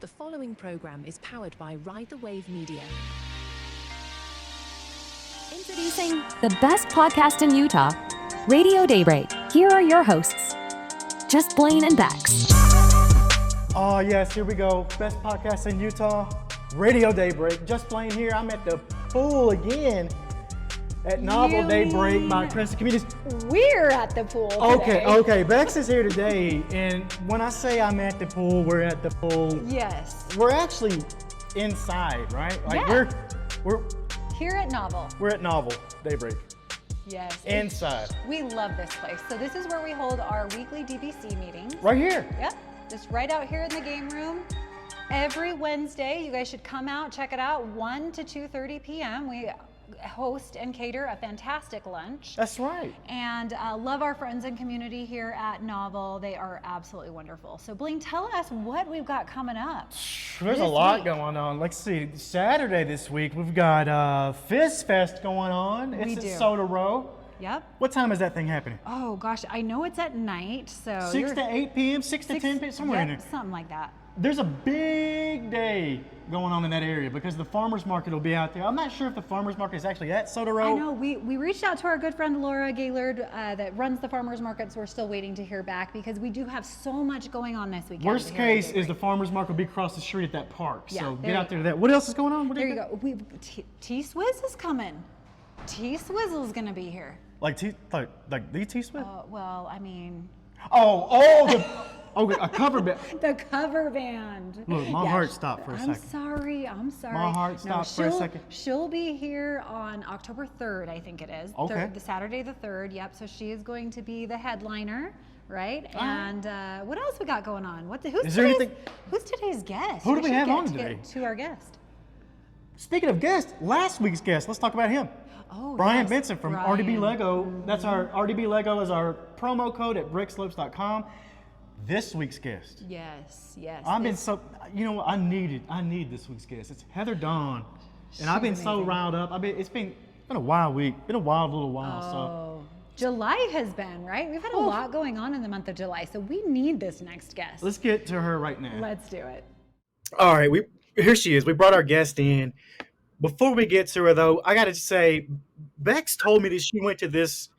The following program is powered by Ride the Wave Media. Introducing the best podcast in Utah, Radio Daybreak. Here are your hosts, just Blane and Becks. Oh yes, here we go. Best podcast in Utah, Radio Daybreak. Just Blane here. I'm at the pool again at Novel Daybreak by Crescent Communities. We're at the pool today. Okay. Becks is here today, and when I say I'm at the pool, we're at the pool. Yes. We're actually inside, right? Like Yeah. we're Here at Novel. we're at Novel Daybreak. Yes. Inside. We love this place. So this is where we hold our weekly DBC meetings. Right here. Yep. Just right out here in the game room. Every Wednesday, you guys should come out, check it out, 1 to 2:30 p.m. We host and cater a fantastic lunch. That's right. And love our friends and community here at Novel. They are absolutely wonderful. So Blane, tell us what we've got coming up. There's a lot going on. Let's see. Saturday this week, we've got Fizz Fest going on. It's at Soda Row. Yep. What time is that thing happening? Oh gosh, I know it's at night, so 6 to 8 p.m., 6 to 10 p.m., somewhere in there. Something like that. There's a big day going on in that area because the farmers market will be out there. I'm not sure if the farmers market is actually at Soda Row. I know, we reached out to our good friend Laura Gaylord that runs the farmers market, so we're still waiting to hear back because we do have so much going on this weekend. Worst case is the farmers market will be across the street at that park. Yeah, So there get out you there to that. What else is going on? There you go. T-Swizz is coming. T-Swizzle's gonna be here. Like the T-Swift? Well, I mean. A cover band. The cover band. Look, my heart stopped for a second. I'm sorry. My heart stopped for a second. She'll be here on October 3rd, I think it is. Okay. The Saturday the 3rd, yep. So she is going to be the headliner, right? And what else we got going on? Who's today's guest? Who do we have on to today? get to our guest. Speaking of guests, last week's guest, let's talk about him. Oh, Brian yes, Benson from Brian. RDB Lego. That's our RDB Lego is our promo code at brickslopes.com. This week's guest. Yes. I've been I need this week's guest. It's Heather Dawn. And I've been so riled up. It's been a wild week. Been a wild little while. So July has been, right? We've had a lot going on in the month of July, so we need this next guest. Let's get to her right now. Let's do it. All right, here she is. We brought our guest in. Before we get to her, though, I got to say, Bex told me that she went to this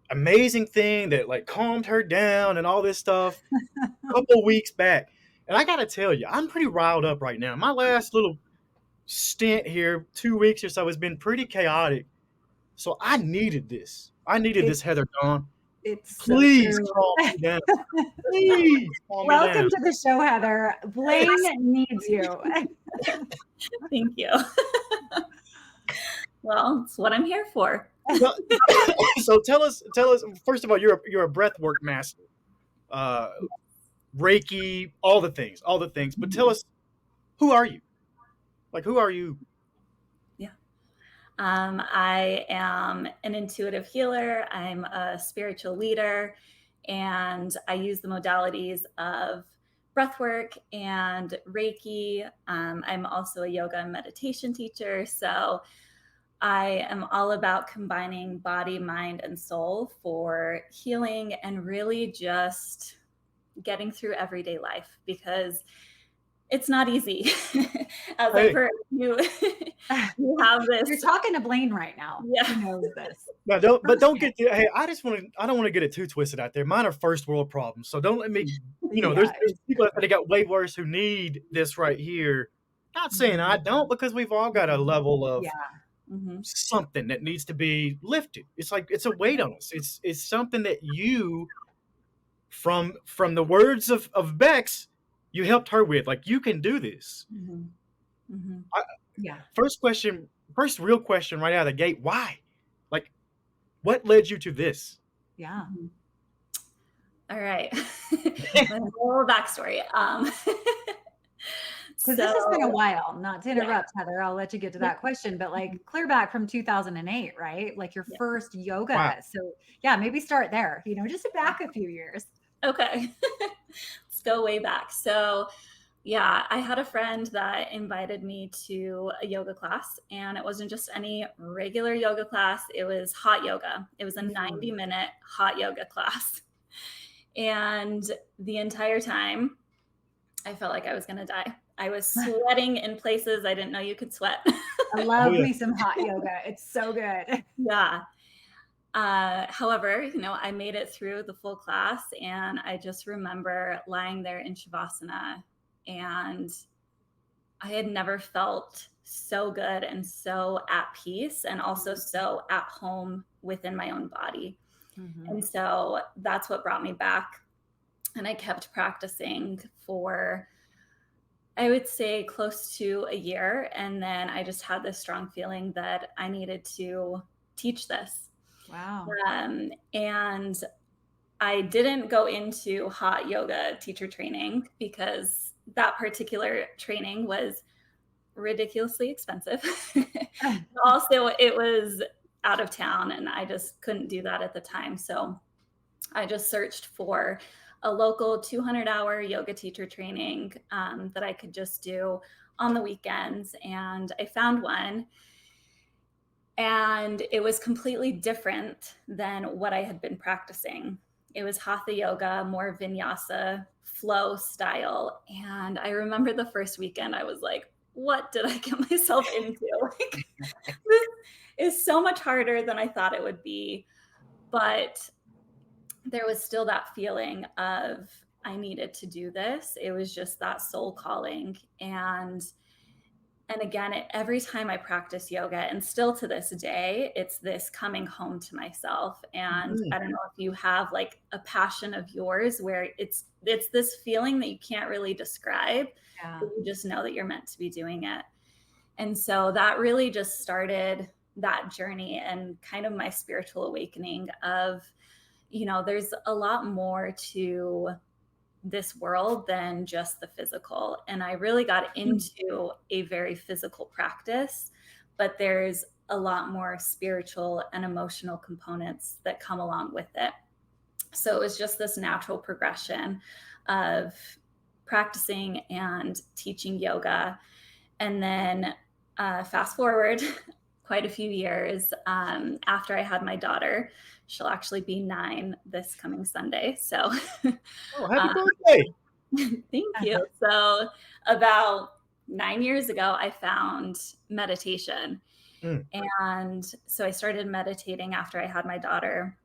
amazing thing that like calmed her down and all this stuff a couple weeks back. And I got to tell you, I'm pretty riled up right now. My last little stint here, 2 weeks or so, has been pretty chaotic. So I needed this. This, Heather Dawn. Please calm me down. Please calm me down. Welcome to the show, Heather. Blane needs you. Thank you. Well, it's what I'm here for. So tell us. First of all, you're a breathwork master, Reiki, all the things. But tell us, who are you? Like, who are you? Yeah, I am an intuitive healer. I'm a spiritual leader, and I use the modalities of breathwork and Reiki. I'm also a yoga and meditation teacher, so I am all about combining body, mind, and soul for healing and really just getting through everyday life because it's not easy. As I've heard, you have this. You're talking to Blane right now. Yeah. He knows this. No, don't get. Hey, I don't want to get it too twisted out there. Mine are first world problems, so don't let me. There's people that got way worse who need this right here. Not saying I don't, because we've all got a level of something that needs to be lifted. It's like it's a weight on us. It's something that you, from the words of Bex, you helped her with. Like, you can do this. First real question right out of the gate. Why? Like, what led you to this? Yeah. All right. A little backstory. Because this has been a while, not to interrupt, Heather, I'll let you get to that question, but like clear back from 2008, right? Like your first yoga. Wow. So yeah, maybe start there, just back a few years. Okay. Let's go way back. So yeah, I had a friend that invited me to a yoga class, and it wasn't just any regular yoga class. It was hot yoga. It was a 90-minute hot yoga class. And the entire time I felt like I was going to die. I was sweating in places I didn't know you could sweat. I love me some hot yoga. It's so good. Yeah. However, I made it through the full class, and I just remember lying there in Shavasana, and I had never felt so good and so at peace, and also so at home within my own body. And so that's what brought me back. And I kept practicing for, I would say, close to a year. And then I just had this strong feeling that I needed to teach this. Wow. And I didn't go into hot yoga teacher training because that particular training was ridiculously expensive. Also, it was out of town, and I just couldn't do that at the time. So I just searched for a local 200-hour yoga teacher training that I could just do on the weekends. And I found one, and it was completely different than what I had been practicing. It was hatha yoga, more vinyasa flow style. And I remember the first weekend, I was like, what did I get myself into? Like, this is so much harder than I thought it would be. But there was still that feeling of I needed to do this. It was just that soul calling. And again, every time I practice yoga, and still to this day, it's this coming home to myself. And I don't know if you have like a passion of yours where it's this feeling that you can't really describe, but you just know that you're meant to be doing it. And so that really just started that journey and kind of my spiritual awakening of, there's a lot more to this world than just the physical. And I really got into a very physical practice, but there's a lot more spiritual and emotional components that come along with it. So it was just this natural progression of practicing and teaching yoga. And then fast forward quite a few years after I had my daughter. She'll actually be 9 this coming Sunday. So happy birthday. Thank you. So about 9 years ago, I found meditation. And so I started meditating after I had my daughter.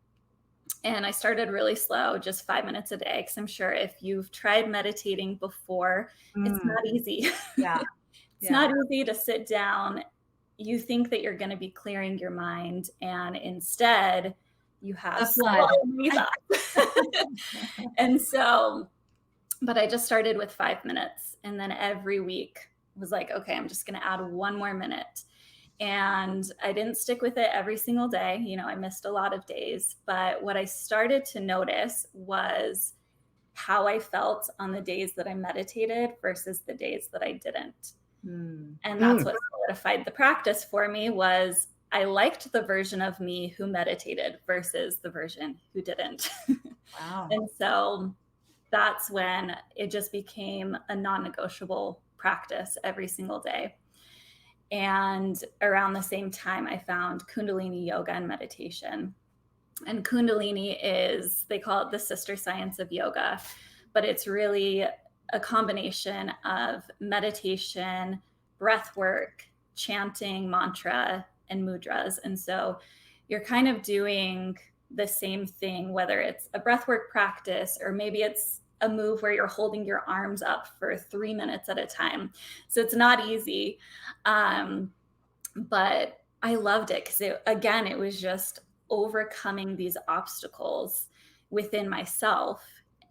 And I started really slow, just 5 minutes a day, because I'm sure if you've tried meditating before, it's not easy. It's not easy to sit down. You think that you're going to be clearing your mind, and instead you have And so, but I just started with 5 minutes, and then every week was like, okay, I'm just going to add 1 more minute. And I didn't stick with it every single day. I missed a lot of days, but what I started to notice was how I felt on the days that I meditated versus the days that I didn't. And that's what solidified the practice for me. Was I liked the version of me who meditated versus the version who didn't. Wow. And so that's when it just became a non-negotiable practice every single day. And around the same time, I found Kundalini yoga and meditation. And Kundalini they call it the sister science of yoga, but it's really a combination of meditation, breath work, chanting, mantra, and mudras. And so you're kind of doing the same thing, whether it's a breathwork practice or maybe it's a move where you're holding your arms up for 3 minutes at a time. So it's not easy. But I loved it because it was just overcoming these obstacles within myself.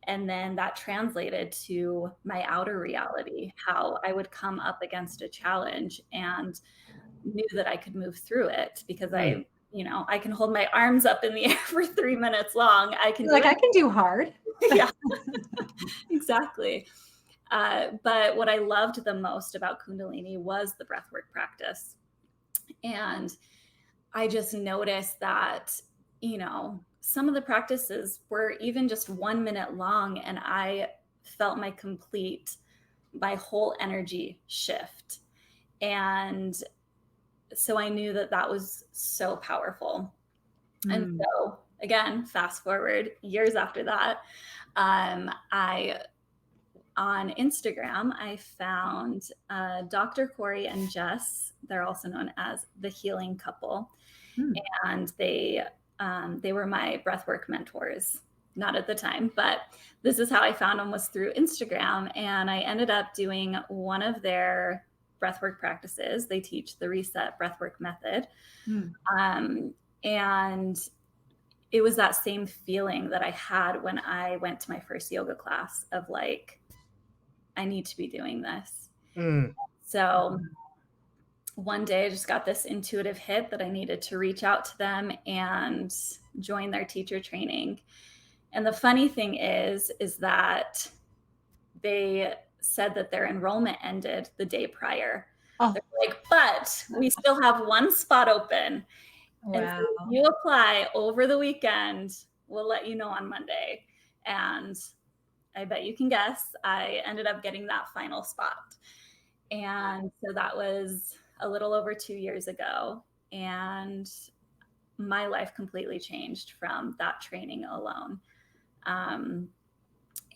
And then that translated to my outer reality, how I would come up against a challenge and knew that I could move through it because I can hold my arms up in the air for 3 minutes long. I can I can do hard. Yeah, exactly. But what I loved the most about Kundalini was the breathwork practice. And I just noticed that, some of the practices were even just 1 minute long, and I felt my whole energy shift. And so I knew that was so powerful. And so again, fast forward years after that, I on Instagram, I found Dr. Corey and Jess. They're also known as the Healing Couple. And they were my breathwork mentors. Not at the time, but this is how I found them, was through Instagram. And I ended up doing one of their breathwork practices. They teach the Reset Breathwork Method. And it was that same feeling that I had when I went to my first yoga class of like, I need to be doing this. So one day I just got this intuitive hit that I needed to reach out to them and join their teacher training. And the funny thing is that they said that their enrollment ended the day prior. They're like, but we still have one spot open. And so if you apply over the weekend, we'll let you know on Monday. And I bet you can guess, I ended up getting that final spot. And so that was a little over 2 years ago. And my life completely changed from that training alone.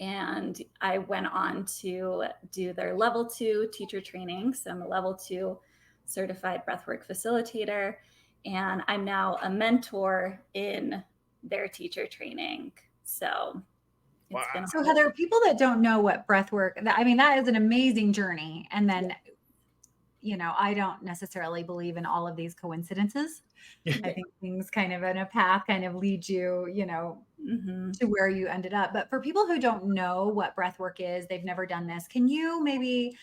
And I went on to do their level 2 teacher training. So I'm a level 2 certified breathwork facilitator, and I'm now a mentor in their teacher training. So it's been so Heather, people that don't know what breathwork, I mean, that is an amazing journey. And then, you know, I don't necessarily believe in all of these coincidences. I think things kind of in a path kind of lead you, you know, to where you ended up. But for people who don't know what breathwork is, they've never done this, can you maybe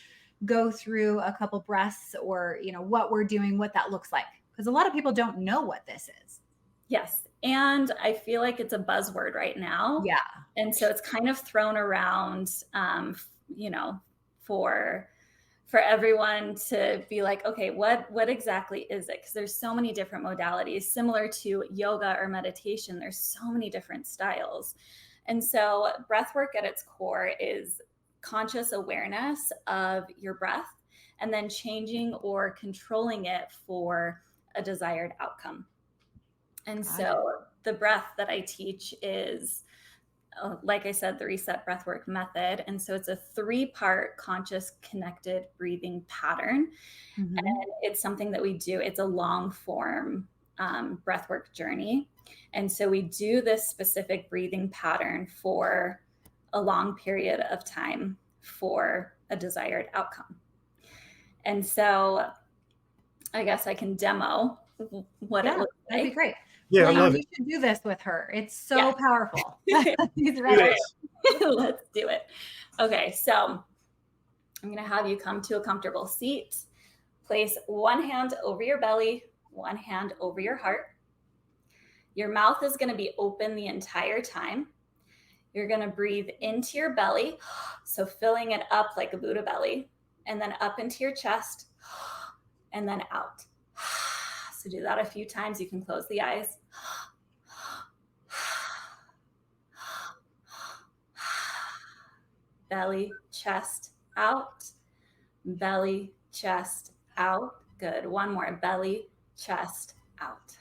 go through a couple breaths, or, you know, what we're doing, what that looks like? Because a lot of people don't know what this is. Yes. And I feel like it's a buzzword right now. Yeah. And so it's kind of thrown around, you know, for everyone to be like, okay, what exactly is it? Because there's so many different modalities, similar to yoga or meditation. There's so many different styles. And so breathwork at its core is conscious awareness of your breath and then changing or controlling it for a desired outcome. And so the breath that I teach is, like I said, the Reset Breathwork Method. And so it's a 3-part conscious connected breathing pattern. And it's something that we do. It's a long form breathwork journey. And so we do this specific breathing pattern for a long period of time for a desired outcome. And so I guess I can demo what it looks like. That'd be great. Yeah, I love it. You should do this with her. It's so powerful. He's right. Yes. Let's do it. Okay, so I'm going to have you come to a comfortable seat. Place one hand over your belly, one hand over your heart. Your mouth is going to be open the entire time. You're going to breathe into your belly, so filling it up like a Buddha belly, and then up into your chest, and then out. So do that a few times. You can close the eyes. Belly, chest, out. Belly, chest, out. Good. One more. Belly, chest, out.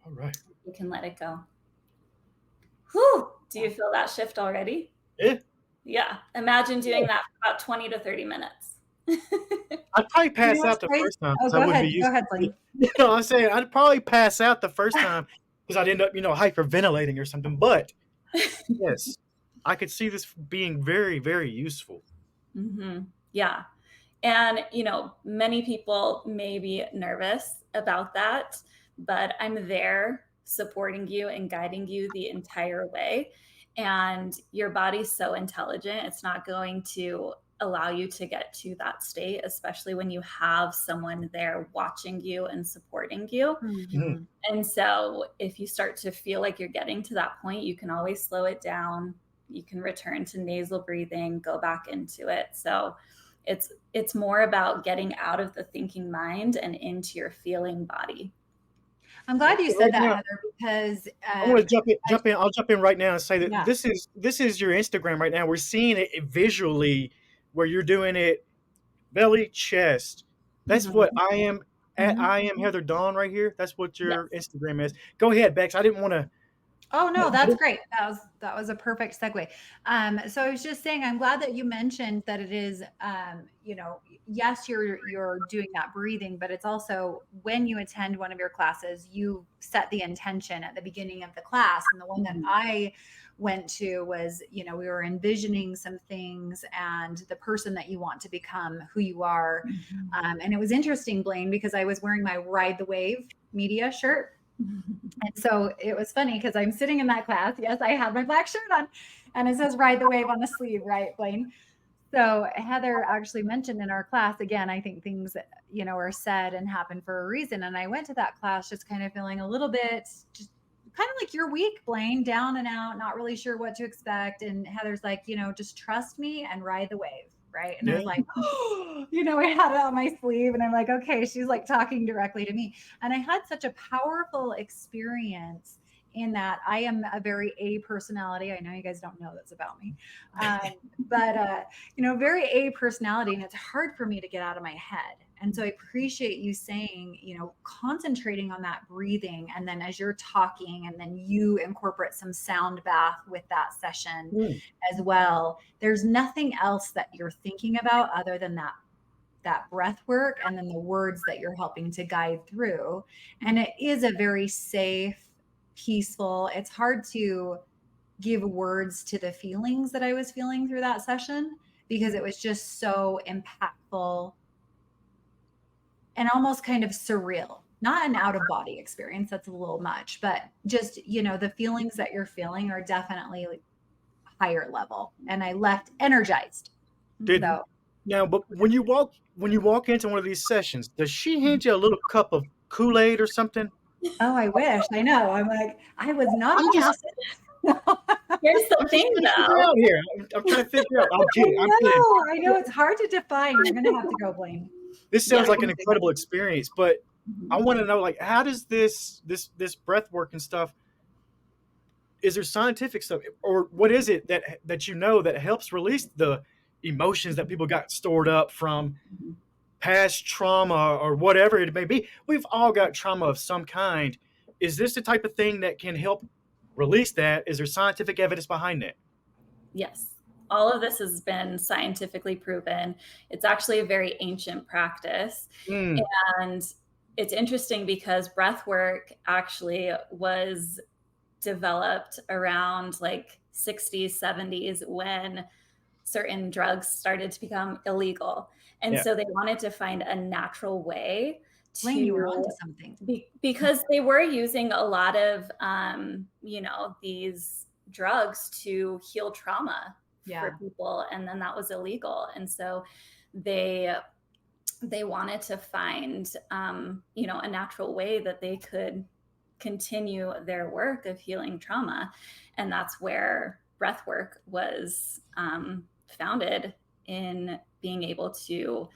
All right. You can let it go. Whew. Do you feel that shift already? Yeah. Yeah. Imagine doing that for about 20 to 30 minutes. I'd probably pass out the first time. Oh, go ahead, Blane. You know, I'm saying I'd probably pass out the first time because I'd end up, you know, hyperventilating or something. But yes, I could see this being very, very useful. Yeah. And, you know, many people may be nervous about that, but I'm there supporting you and guiding you the entire way. And your body's so intelligent. It's not going to allow you to get to that state, especially when you have someone there watching you and supporting you. And so if you start to feel like you're getting to that point, you can always slow it down. You can return to nasal breathing, go back into it. So it's more about getting out of the thinking mind and into your feeling body. I'm glad you said that, Heather, because I want to jump in. I'll jump in right now and say that this is your Instagram right now. We're seeing it visually, where you're doing it belly, chest. That's what I am. I am Heather Dawn right here. That's what your Instagram is. Go ahead, Bex. I didn't want to Oh no, that's great. That was a perfect segue. So I was just saying, I'm glad that you mentioned that it is, yes, you're doing that breathing, but it's also when you attend one of your classes, you set the intention at the beginning of the class. And the one that I went to was, we were envisioning some things and the person that you want to become, who you are. And it was interesting, Blane, because I was wearing my Ride the Wave media shirt. And so it was funny because I'm sitting in that class. Yes, I have my black shirt on and it says Ride the Wave on the sleeve, right, Blane? So Heather actually mentioned in our class, again, I think things, are said and happen for a reason. And I went to that class just kind of feeling a little bit, just kind of like your week, Blane, down and out, not really sure what to expect. And Heather's like, just trust me and ride the wave. Right. And I was like, I had it on my sleeve and I'm like, okay, she's like talking directly to me. And I had such a powerful experience in that I am a very A personality. I know you guys don't know that's about me. But very A personality, and it's hard for me to get out of my head. And so I appreciate you saying, concentrating on that breathing. And then as you're talking, and then you incorporate some sound bath with that session as well. There's nothing else that you're thinking about other than that breath work and then the words that you're helping to guide through. And it is a very safe, peaceful, it's hard to give words to the feelings that I was feeling through that session because it was just so impactful and almost kind of surreal. Not an out of body experience, that's a little much, but just, the feelings that you're feeling are definitely like higher level. And I left energized. Now, but when you walk into one of these sessions, does she hand you a little cup of Kool-Aid or something? Oh, I wish. I know. I'm like, I was not on acid. Here's the thing, though. Here. I'm trying to figure out. I'm kidding. I know it's hard to define. You're going to have to go, Blane. This sounds like an incredible experience, but I want to know, like, how does this breath work and stuff? Is there scientific stuff, or what is it that that helps release the emotions that people got stored up from past trauma or whatever it may be? We've all got trauma of some kind. Is this the type of thing that can help release that? Is there scientific evidence behind it? Yes. All of this has been scientifically proven. It's actually a very ancient practice. And it's interesting because breath work actually was developed around like 60s, 70s when certain drugs started to become illegal. And so they wanted to find a natural way to, Blane, you were onto something. Because they were using a lot of, these drugs to heal trauma for people. And then that was illegal. And so they wanted to find, a natural way that they could continue their work of healing trauma. And that's where breath work was founded in being able to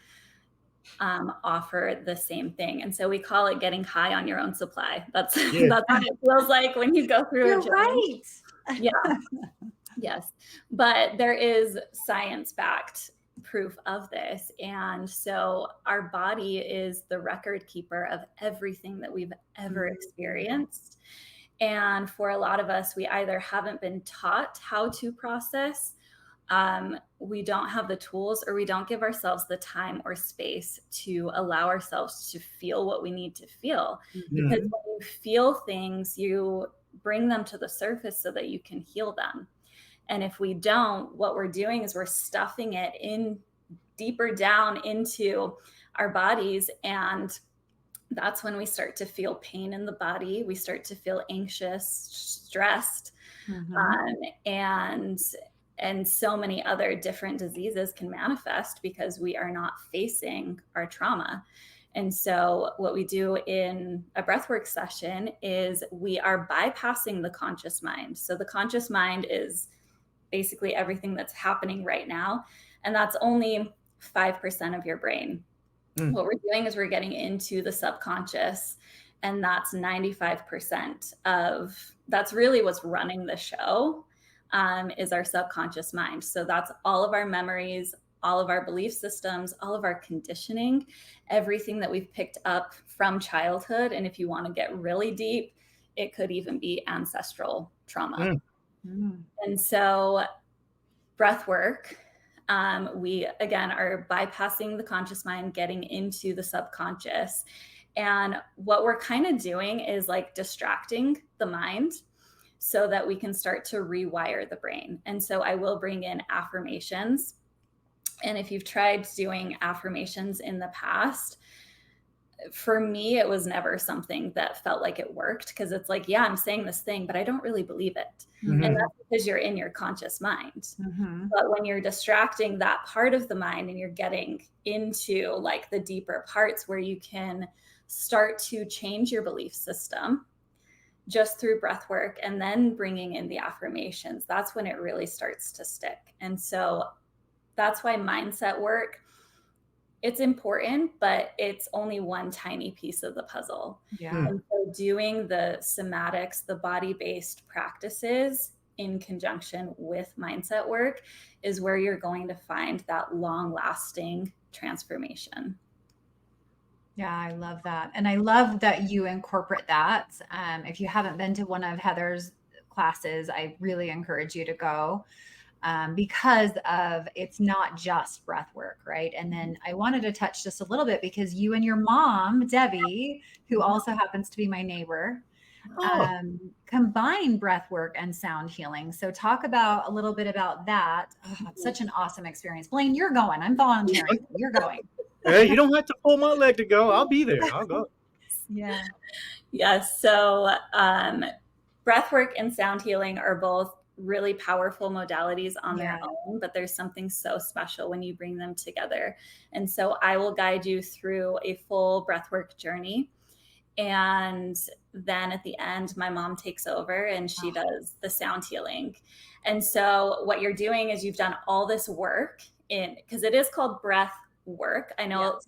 offer the same thing. And so we call it getting high on your own supply. That's what it feels like when you go through You're a journey. right. Yeah. Yes. But there is science-backed proof of this. And so our body is the record keeper of everything that we've ever experienced. And for a lot of us, we either haven't been taught how to process, we don't have the tools, or we don't give ourselves the time or space to allow ourselves to feel what we need to feel. Because when you feel things, you bring them to the surface so that you can heal them. And if we don't, what we're doing is we're stuffing it in deeper down into our bodies. And that's when we start to feel pain in the body. We start to feel anxious, stressed, and so many other different diseases can manifest because we are not facing our trauma. And so what we do in a breathwork session is we are bypassing the conscious mind. So the conscious mind is basically everything that's happening right now. And that's only 5% of your brain. What we're doing is we're getting into the subconscious, and that's 95% of, that's really what's running the show, is our subconscious mind. So that's all of our memories, all of our belief systems, all of our conditioning, everything that we've picked up from childhood. And if you want to get really deep, it could even be ancestral trauma. Mm. And so breath work, we again are bypassing the conscious mind, getting into the subconscious. And what we're kind of doing is like distracting the mind so that we can start to rewire the brain. And so I will bring in affirmations. And if you've tried doing affirmations in the past, for me, it was never something that felt like it worked, because it's like, yeah, I'm saying this thing, but I don't really believe it. Mhm. And that's because you're in your conscious mind. Mhm. But when you're distracting that part of the mind and you're getting into like the deeper parts where you can start to change your belief system just through breath work and then bringing in the affirmations, that's when it really starts to stick. And so that's why mindset work, it's important, but it's only one tiny piece of the puzzle. Yeah. And so doing the somatics, the body-based practices in conjunction with mindset work is where you're going to find that long-lasting transformation. Yeah, I love that. And I love that you incorporate that. If you haven't been to one of Heather's classes, I really encourage you to go, because of it's not just breath work, right? And then I wanted to touch just a little bit because you and your mom, Debbie, who also happens to be my neighbor, Oh, combine breath work and sound healing. So talk about a little bit about that. Oh, it's such an awesome experience. Blane, you're going. I'm volunteering. You're going. hey, you don't have to pull my leg to go. I'll be there. I'll go. Yeah. Yes. So breathwork and sound healing are both really powerful modalities on their own, but there's something so special when you bring them together. And so I will guide you through a full breathwork journey. And then at the end, my mom takes over and she does the sound healing. And so what you're doing is you've done all this work in, because it is called breath work. I know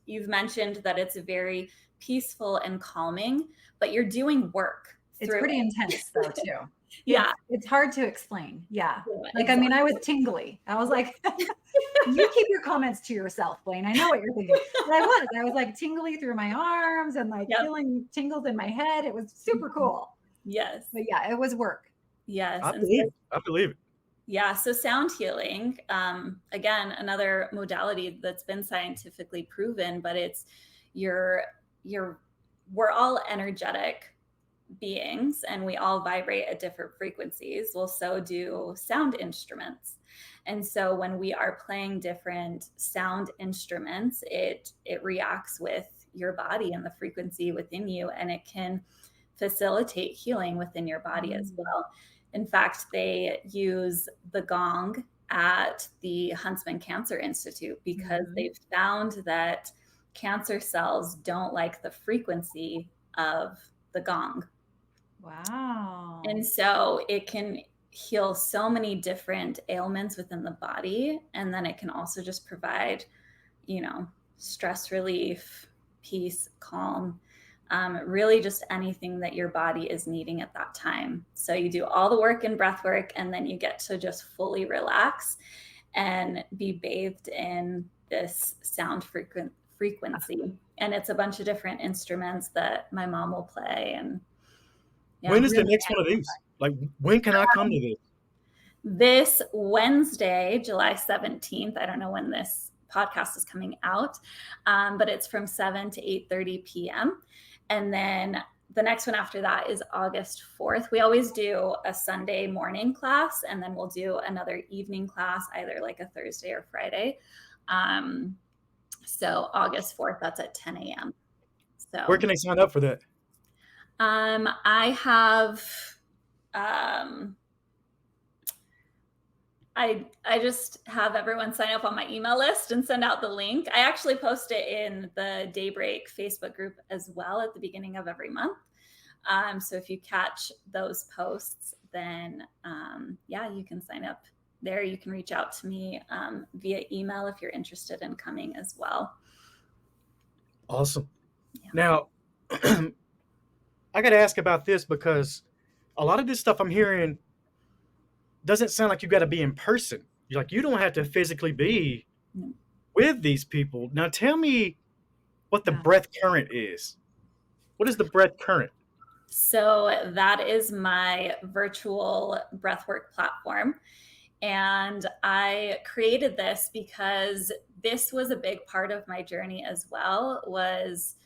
you've mentioned that it's very peaceful and calming, but you're doing work. It's pretty intense though too. Yeah. It's hard to explain. Yeah. Like, Exactly. I mean, I was tingly. I was like, you keep your comments to yourself, Blane. I know what you're thinking. But I was like tingly through my arms and like feeling tingles in my head. It was super cool. Yes. But yeah, it was work. Yes. I believe it. Yeah. So sound healing, again, another modality that's been scientifically proven, but it's we're all energetic beings and we all vibrate at different frequencies. Well, so do sound instruments. And so when we are playing different sound instruments, it reacts with your body and the frequency within you, and it can facilitate healing within your body as well. In fact, they use the gong at the Huntsman Cancer Institute because they've found that cancer cells don't like the frequency of the gong. Wow. And so it can heal so many different ailments within the body. And then it can also just provide, stress relief, peace, calm, really just anything that your body is needing at that time. So you do all the work in breath work, and then you get to just fully relax and be bathed in this sound frequency. And it's a bunch of different instruments that my mom will play. And when is the next one of these? Like, when can I come to this? This Wednesday, July 17th. I don't know when this podcast is coming out, but it's from 7 to 8:30 p.m. And then the next one after that is August 4th. We always do a Sunday morning class, and then we'll do another evening class, either like a Thursday or Friday. So August 4th, that's at 10 a.m. So Where can they sign up for that? I have, I just have everyone sign up on my email list and send out the link. I actually post it in the Daybreak Facebook group as well at the beginning of every month. So if you catch those posts, then you can sign up there. You can reach out to me via email if you're interested in coming as well. Awesome. Yeah. Now, I got to ask about this because a lot of this stuff I'm hearing doesn't sound like you got to be in person. You're like, you don't have to physically be with these people. Now, tell me what the breath current is. What is the breath current? So that is my virtual breathwork platform. And I created this because this was a big part of my journey as well, was,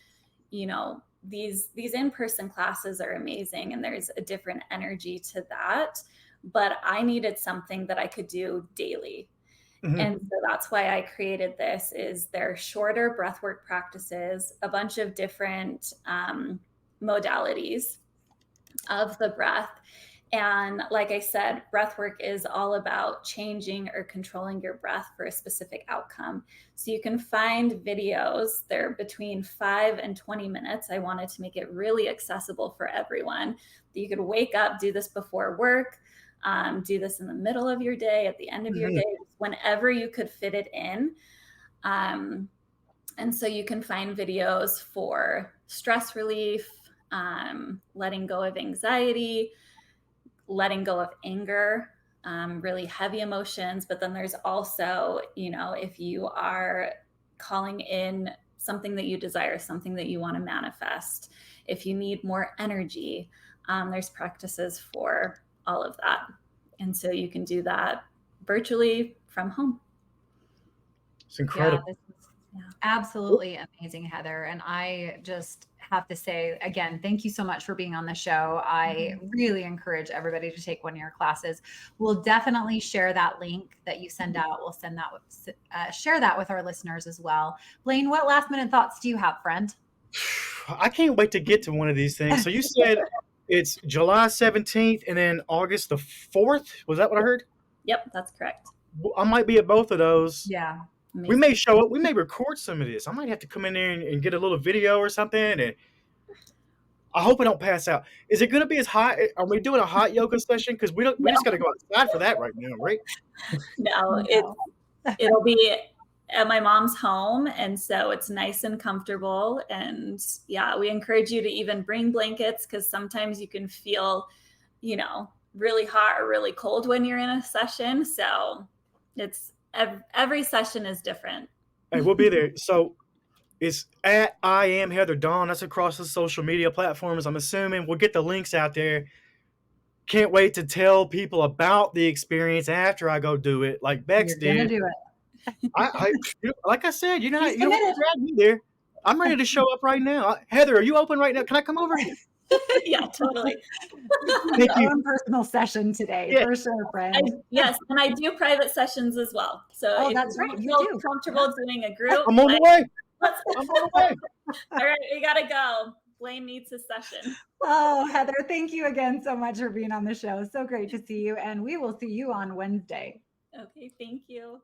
these in-person classes are amazing and there's a different energy to that, but I needed something that I could do daily. Mhm. And so that's why I created this. Is they're shorter breathwork practices, a bunch of different modalities of the breath. And like I said, breath work is all about changing or controlling your breath for a specific outcome. So you can find videos, they're between 5 and 20 minutes. I wanted to make it really accessible for everyone. You could wake up, do this before work, do this in the middle of your day, at the end of your day, whenever you could fit it in. And so you can find videos for stress relief, letting go of anxiety, letting go of anger, really heavy emotions. But then there's also, if you are calling in something that you desire, something that you want to manifest, if you need more energy, there's practices for all of that. And so you can do that virtually from home. It's incredible. Yeah, this is absolutely amazing, Heather. And I just have to say again, thank you so much for being on the show. I really encourage everybody to take one of your classes. We'll definitely share that link that you send out. We'll send that, share that with our listeners as well. Blane, what last minute thoughts do you have, friend? I can't wait to get to one of these things. So you said it's July 17th and then August the 4th. Was that what I heard? Yep, that's correct. I might be at both of those. Yeah. We Amazing. may show up. We may record some of this. I might have to come in there and get a little video or something. And I hope I don't pass out. Is it going to be as hot? Are we doing a hot yoga session? Because we just got to go outside for that right now, right? No, it'll be at my mom's home. And so it's nice and comfortable. And yeah, we encourage you to even bring blankets, because sometimes you can feel, really hot or really cold when you're in a session. So it's every session is different. Hey, we'll be there. So it's at I am Heather Dawn. That's across the social media platforms. I'm assuming we'll get the links out there. Can't wait to tell people about the experience after I go do it, like Becks You're gonna did. do it. Like I said, you don't He's have to drag me there. I'm ready to show up right now. Heather, are you open right now? Can I come over? Yeah, totally. Thank Your you. own personal session today, Yeah. for sure, friend. Yes, and I do private sessions as well. So if that's you right, you feel do. comfortable doing a group, I'm on the way. let's I'm on the way. all right, we gotta go. Blane needs a session. Oh, Heather, thank you again so much for being on the show. So great to see you. And we will see you on Wednesday. Okay, thank you.